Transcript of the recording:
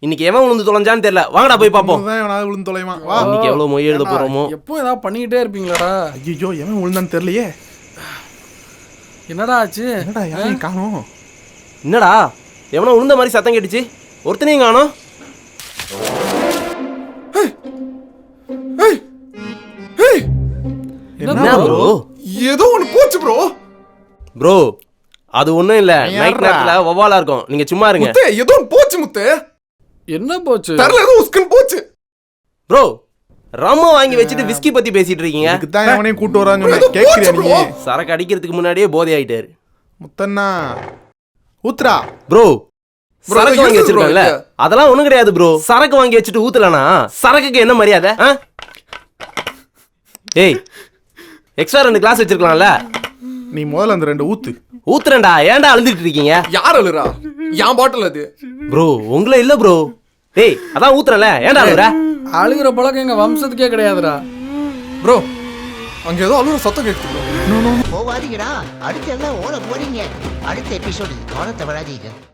இன்னைக்கு எவன் விழுந்து தொலைஞ்சான்னு தெரியல. வாங்கடா போய் பாப்போம். எவனாவது விழுந்து தொலைவான். வா. இன்னைக்கு எவ்வளவு மொய் எழுத போறோமோ. எப்போ ஏதாவது பண்ணிக்கிட்டே இருப்பீங்களாடா? ஐயோ எவன் விழுந்தான்னு தெரியலையே. என்னடா ஆச்சு? என்னடா யாரையும் காணோம். என்னடா எவனோ விழுந்த மாதிரி சத்தம் கேட்டுச்சு. ஒருத்தனையும் காணோம். என்ன ப்ரோ? ஏதோ ஒண்ணு போச்சு ப்ரோ. ப்ரோ அது ஒண்ணும் இல்ல. நைட் நேரத்துல வவ்வாலா இருக்கும். நீங்க சும்மா இருங்க. முத்து ஏதோ போச்சு முத்து. என்ன போச்சு? தெரியல ஏதோ உஸ்கன் போச்சு. ப்ரோ ரம்ம வாங்கி வச்சுட்டு விஸ்கி பத்தி பேசிட்டு இருக்கீங்க. இதுக்கு தான் அவனையும் கூட்டி வரான்னு சொன்னேன். கேக்குறியா நீ? சரக்கு அடிக்கிறதுக்கு முன்னாடியே போதை ஆயிட்டாரு. முத்தண்ணா ஊத்ரா. ப்ரோ சரக்கு வாங்கி வச்சிருக்காங்கல்ல, அதெல்லாம் ஒண்ணும் கிடையாது ப்ரோ. சரக்கு வாங்கி வச்சுட்டு ஊத்தலனா சரக்குக்கு என்ன மரியாதை? ஏய் எக்ஸ்ட்ரா 2 கிளாஸ் வச்சிருக்கலாம்ல. நீ முதல்ல அந்த 2 ஊத்து. ஊத்துறேன்டா. ஏன்டா அழுதுட்டு இருக்கீங்க? யார் அழுறா? என் பாட்டில் அது. ப்ரோ உங்கள இல்ல ப்ரோ. டேய் அதான் ஊத்துறல. ஏன்டா அழுற? அழுகிற பழக்கம் எங்க வம்சத்துக்கே கிடையாதுடா. ப்ரோ அங்க ஏதோ அழுற சத்தம் கேக்குது. போவாதீங்கடா, அடுத்து எல்லாம் ஓட போறீங்க. அடுத்த எபிசோடு கவனத்தை விடாதீங்க.